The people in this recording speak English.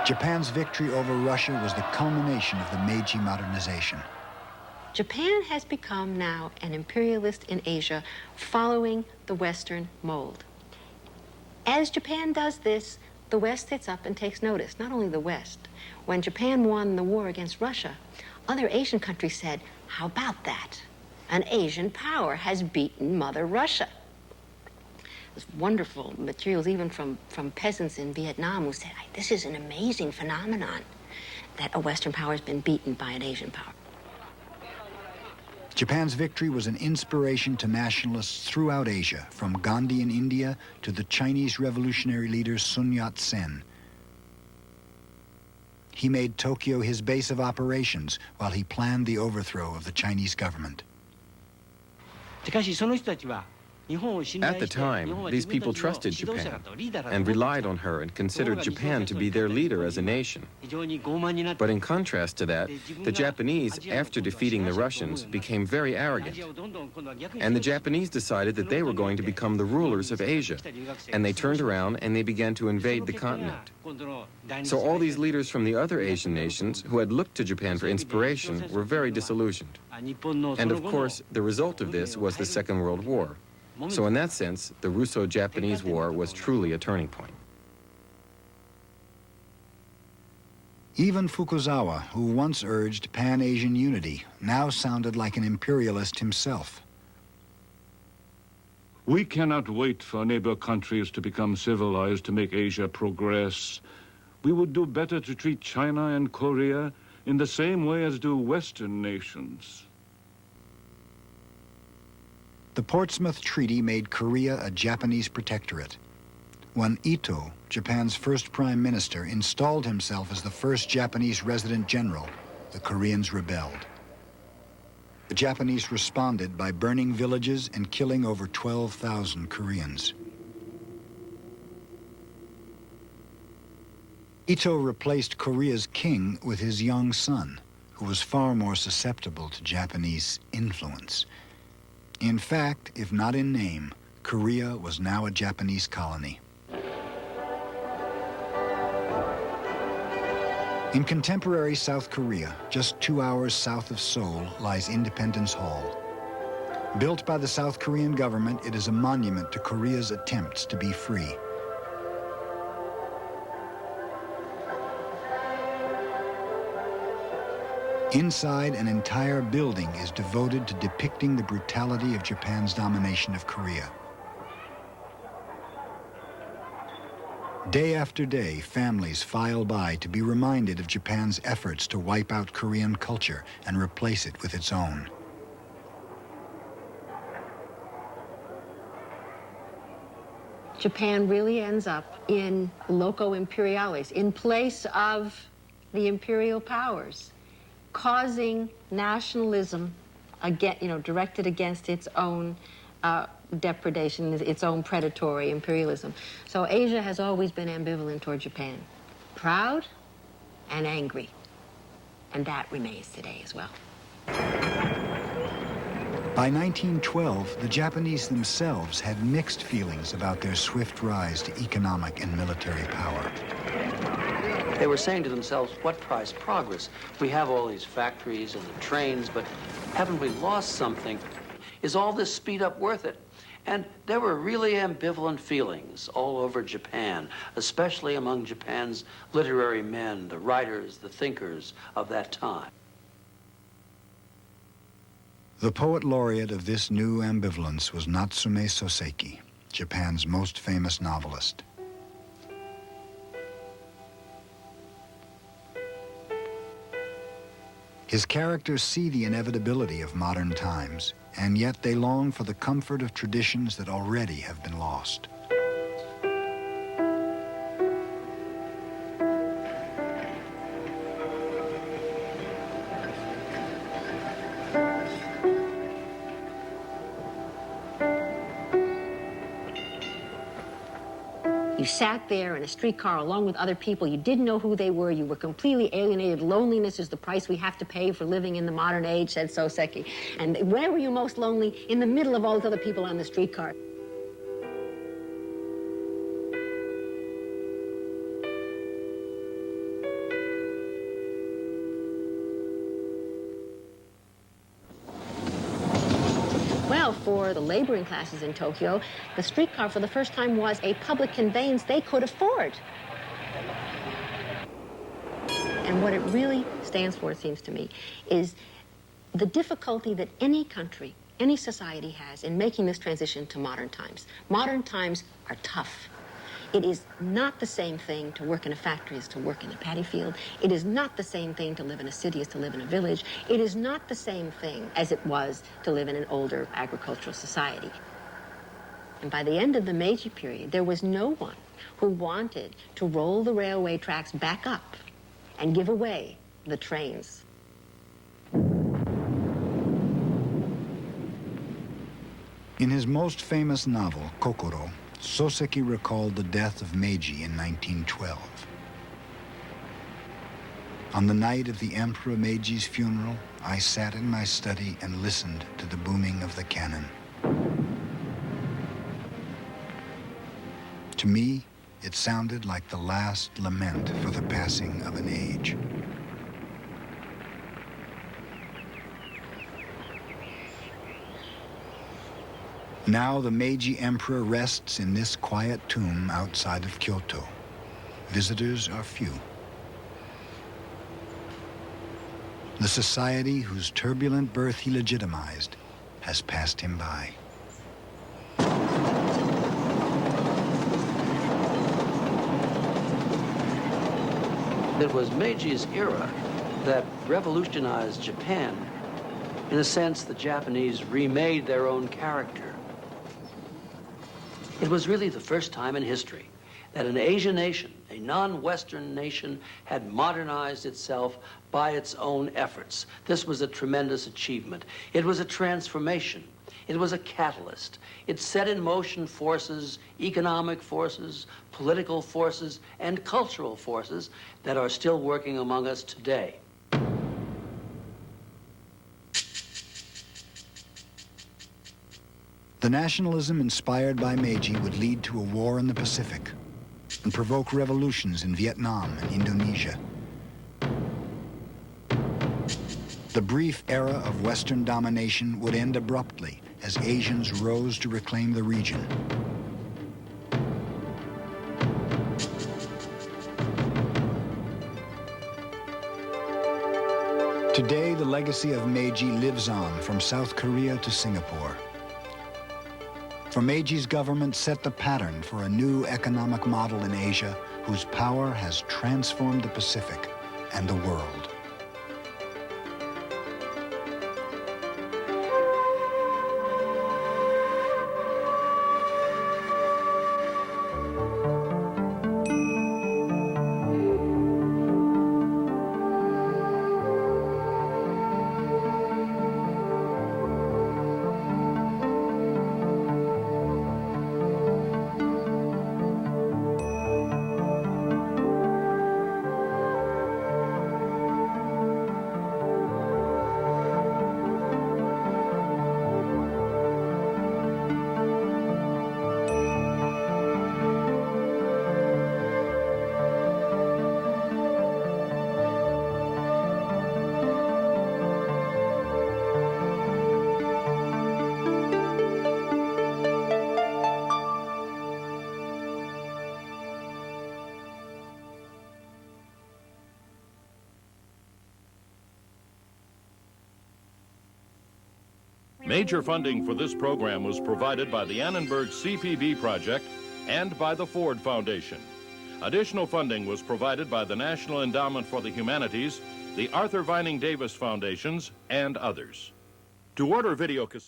Japan's victory over Russia was the culmination of the Meiji modernization. Japan has become now an imperialist in Asia, following the Western mold. As Japan does this, the West sits up and takes notice, not only the West. When Japan won the war against Russia, other Asian countries said, how about that? An Asian power has beaten Mother Russia. There's wonderful materials even from peasants in Vietnam who said, this is an amazing phenomenon that a Western power has been beaten by an Asian power. Japan's victory was an inspiration to nationalists throughout Asia, from Gandhi in India to the Chinese revolutionary leader Sun Yat-sen. He made Tokyo his base of operations while he planned the overthrow of the Chinese government. At the time, these people trusted Japan and relied on her and considered Japan to be their leader as a nation. But in contrast to that, the Japanese, after defeating the Russians, became very arrogant. And the Japanese decided that they were going to become the rulers of Asia. And they turned around and they began to invade the continent. So all these leaders from the other Asian nations who had looked to Japan for inspiration were very disillusioned. And of course, the result of this was the Second World War. So in that sense, the Russo-Japanese War was truly a turning point. Even Fukuzawa, who once urged Pan-Asian unity, now sounded like an imperialist himself. We cannot wait for neighbor countries to become civilized to make Asia progress. We would do better to treat China and Korea in the same way as do Western nations. The Portsmouth Treaty made Korea a Japanese protectorate. When Ito, Japan's first prime minister, installed himself as the first Japanese resident general, the Koreans rebelled. The Japanese responded by burning villages and killing over 12,000 Koreans. Ito replaced Korea's king with his young son, who was far more susceptible to Japanese influence. In fact, if not in name, Korea was now a Japanese colony. In contemporary South Korea, just 2 hours south of Seoul, lies Independence Hall. Built by the South Korean government, it is a monument to Korea's attempts to be free. Inside, an entire building is devoted to depicting the brutality of Japan's domination of Korea. Day after day, families file by to be reminded of Japan's efforts to wipe out Korean culture and replace it with its own. Japan really ends up in loco imperialis, in place of the imperial powers, causing nationalism, again, directed against its own depredation, its own predatory imperialism. So Asia has always been ambivalent toward Japan, proud and angry, and that remains today as well. By 1912, the Japanese themselves had mixed feelings about their swift rise to economic and military power. They were saying to themselves, what price progress? We have all these factories and the trains, but haven't we lost something? Is all this speed up worth it? And there were really ambivalent feelings all over Japan, especially among Japan's literary men, the writers, the thinkers of that time. The poet laureate of this new ambivalence was Natsume Soseki, Japan's most famous novelist. His characters see the inevitability of modern times, and yet they long for the comfort of traditions that already have been lost. You sat there in a streetcar along with other people. You didn't know who they were. You were completely alienated. Loneliness is the price we have to pay for living in the modern age, said Soseki. And where were you most lonely? In the middle of all those other people on the streetcar. for the laboring classes in Tokyo, the streetcar for the first time was a public conveyance they could afford. And what it really stands for, it seems to me, is the difficulty that any country, any society has in making this transition to modern times. Modern times are tough. It is not the same thing to work in a factory as to work in a paddy field. It is not the same thing to live in a city as to live in a village. It is not the same thing as it was to live in an older agricultural society. And by the end of the Meiji period, there was no one who wanted to roll the railway tracks back up and give away the trains. In his most famous novel, Kokuro, Soseki recalled the death of Meiji in 1912. On the night of the Emperor Meiji's funeral, I sat in my study and listened to the booming of the cannon. To me, it sounded like the last lament for the passing of an age. Now the Meiji Emperor rests in this quiet tomb outside of Kyoto. Visitors are few. The society whose turbulent birth he legitimized has passed him by. It was Meiji's era that revolutionized Japan. In a sense, the Japanese remade their own character. It was really the first time in history that an Asian nation, a non-Western nation, had modernized itself by its own efforts. This was a tremendous achievement. It was a transformation. It was a catalyst. It set in motion forces, economic forces, political forces, and cultural forces that are still working among us today. The nationalism inspired by Meiji would lead to a war in the Pacific and provoke revolutions in Vietnam and Indonesia. The brief era of Western domination would end abruptly as Asians rose to reclaim the region. Today, the legacy of Meiji lives on from South Korea to Singapore. For Meiji's government set the pattern for a new economic model in Asia whose power has transformed the Pacific and the world. Major funding for this program was provided by the Annenberg CPB project and by the Ford Foundation. Additional funding was provided by the National Endowment for the Humanities, the Arthur Vining Davis Foundations, and others. To order video cassettes,